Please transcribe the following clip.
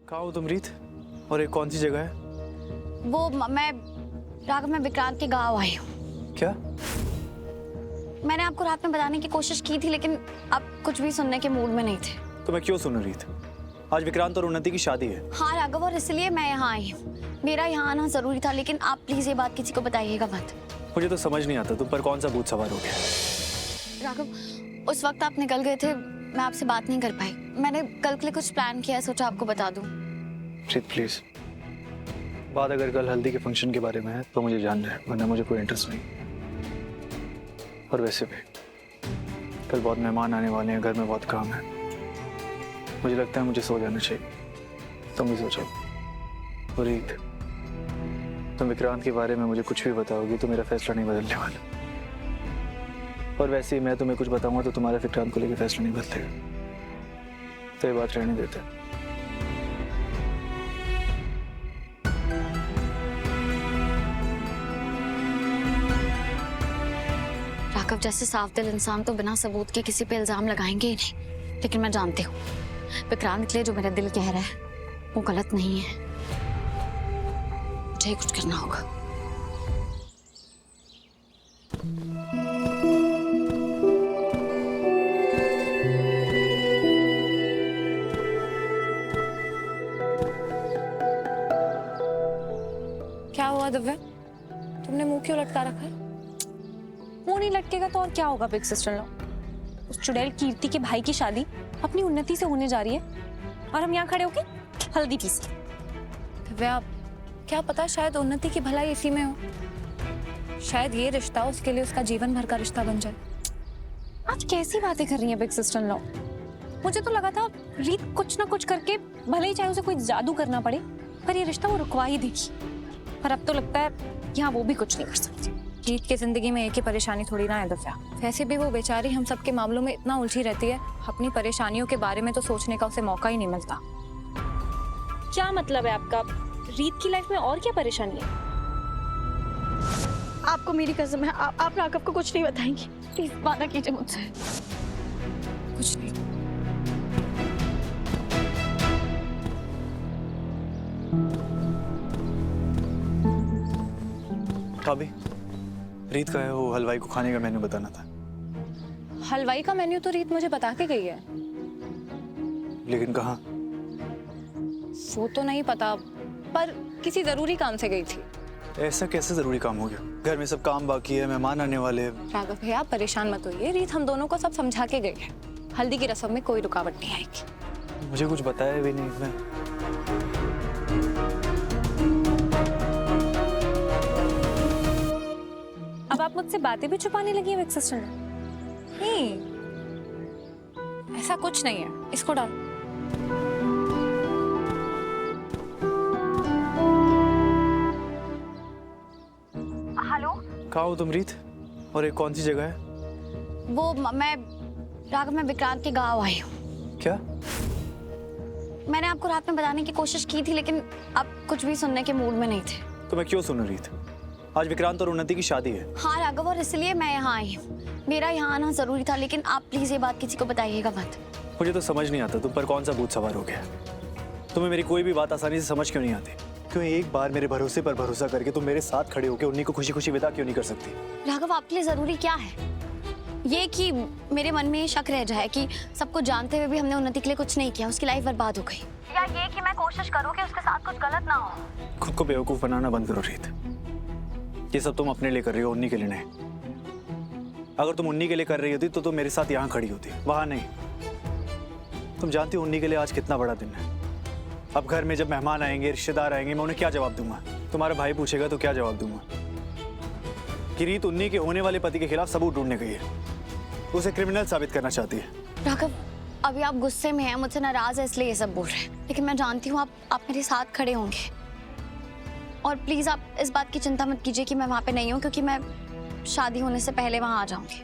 कहाँ हो तुम रीत? और ये कौन सी जगह है? वो मैं राघव, मैं विक्रांत के गांव आई हूँ। क्या? मैंने आपको रात में बताने की कोशिश की थी, लेकिन आप कुछ भी सुनने के मूड में नहीं थे। तो मैं क्यों सुनूं रीत? आज विक्रांत और उन्नति की शादी है। हाँ राघव, और इसलिए मैं यहाँ आई हूँ। मेरा यहाँ आना जरूरी था, लेकिन आप प्लीज ये बात किसी को बताइएगा मत। मुझे तो समझ नहीं आता तुम पर कौन सा भूत सवार हो गया। राघव, उस वक्त आप निकल गए थे, मैं आपसे बात नहीं कर पाई। मैंने कल के लिए कुछ प्लान किया, सोचा आपको बता दूं। रीत प्लीज, बात अगर कल हल्दी के फंक्शन के बारे में है तो मुझे जानना है, वरना मुझे कोई इंटरेस्ट नहीं। और वैसे भी कल बहुत मेहमान आने वाले हैं, घर में बहुत काम है। मुझे लगता है मुझे सो जाना चाहिए। तुम भी सोचो। और रीत, तुम विक्रांत के बारे में मुझे कुछ भी बताओगी तो मेरा फैसला नहीं बदलने वाला। और वैसे ही मैं तुम्हें कुछ बताऊंगा तो तुम्हारा विक्रांत को लेकर फैसला नहीं बदलेगा। तो ये बात रहने देते। राघव जैसे साफ दिल इंसान तो बिना सबूत के किसी पे इल्जाम लगाएंगे ही नहीं, लेकिन मैं जानती हूँ विक्रांत के लिए जो मेरा दिल कह रहा है वो गलत नहीं है। मुझे ही कुछ करना होगा। क्या हुआ दिव्या, तुमने मुंह क्यों लटका रखा है? मुंह नहीं लटकेगा तो और क्या होगा बिग सिस्टर लो। उस चुड़ैल कीर्ति के भाई की शादी अपनी उन्नति से होने जा रही है और हम यहाँ खड़े होके हल्दी पीस। दिव्या, क्या पता शायद उन्नति की भलाई इसी में हो। शायद ये रिश्ता उसके लिए उसका जीवन भर का रिश्ता बन जाए। आज कैसी बातें कर रही है बिग सिस्टर लो। मुझे तो लगा था रीत कुछ ना कुछ करके, भले ही चाहे उसे कोई जादू करना पड़े, पर ये रिश्ता वो रुकवा ही देगी। पर अब तो लगता है यहाँ वो भी कुछ नहीं कर सकती। रीत की जिंदगी में एक ही परेशानी थोड़ी ना है दिव्या। वैसे भी वो बेचारी हम सबके मामलों में इतना उलझी रहती है, अपनी परेशानियों के बारे में तो सोचने का उसे मौका ही नहीं मिलता। क्या मतलब है आपका? रीत की लाइफ में और क्या परेशानी है? आपको मेरी कसम है, आप राघव को कुछ नहीं बताएंगी। प्लीज वादा कीजिए मुझसे। कुछ नहीं। भाभी, रीत का है वो हलवाई को खाने का मेन्यू बताना था। हलवाई का मेन्यू तो रीत मुझे बता के गई है। लेकिन कहाँ? वो तो नहीं पता, पर किसी जरूरी काम से गई थी। ऐसा कैसे जरूरी काम हो गया? घर में सब काम बाकी है, मेहमान आने वाले हैं। राघव भैया परेशान मत होइए, रीत हम दोनों को सब समझा के गई है। हल्दी की रस्म में कोई रुकावट नहीं आएगी। मुझे कुछ बताया भी नहीं। मैं अब आप मुझसे बातें भी छुपाने लगी है बिग सिस्टर? नहीं, ऐसा कुछ नहीं है। इसको डाल। हेलो, कहाँ हो तुम रीत? और ये कौन सी जगह है? वो मैं राघव, मैं विक्रांत के गांव आई हूँ। क्या? मैंने आपको रात में बताने की कोशिश की थी, लेकिन आप कुछ भी सुनने के मूड में नहीं थे। तो मैं क्यों सुनूं रीत? आज विक्रांत और उन्नति की शादी है। हाँ राघव, और इसलिए मैं यहाँ आई हूँ। मेरा यहाँ आना जरूरी था, लेकिन आप प्लीज ये बात किसी को बताइएगा मत। मुझे तो समझ नहीं आता तुम पर कौन सा भूत सवार हो गया। तुम्हें मेरी कोई भी बात आसानी से समझ क्यों नहीं आती? क्यों एक बार मेरे भरोसे पर भरोसा करके तुम मेरे साथ खड़े होकर उन्हीं को खुशी खुशी विदा क्यों नहीं कर सकती? राघव, आपके लिए जरूरी क्या है? ये कि मेरे मन में ये शक रह जाए कि सब कुछ जानते हुए भी हमने उन्नति के लिए कुछ नहीं किया, उसकी लाइफ बर्बाद हो गई, या ये कि मैं कोशिश करूँ कि उसके साथ कुछ गलत ना हो। खुद को बेवकूफ बनाना बंद करो रीत। ये सब तुम अपने लिए कर रही हो, उन्हीं के लिए नहीं। अगर तुम उन्हीं के लिए कर रही होती तो तुम मेरे साथ यहाँ खड़ी होती, वहां नहीं। तुम जानती हो उन्हीं के लिए आज कितना बड़ा दिन है। अब घर में जब मेहमान आएंगे, रिश्तेदार आएंगे, मैं उन्हें क्या जवाब दूंगा? तुम्हारा भाई पूछेगा तो क्या जवाब दूंगा? कि रीत उन्हीं के होने वाले पति के खिलाफ सबूत ढूंढने गई है, उसे क्रिमिनल साबित करना चाहती है। राघव, अभी आप गुस्से में हैं, मुझसे नाराज है इसलिए ये सब बोल रहे हैं, लेकिन मैं जानती हूँ आप मेरे साथ खड़े होंगे। और प्लीज आप इस बात की चिंता मत कीजिए कि मैं वहां पे नहीं हूँ, क्योंकि मैं शादी होने से पहले वहां आ जाऊंगी।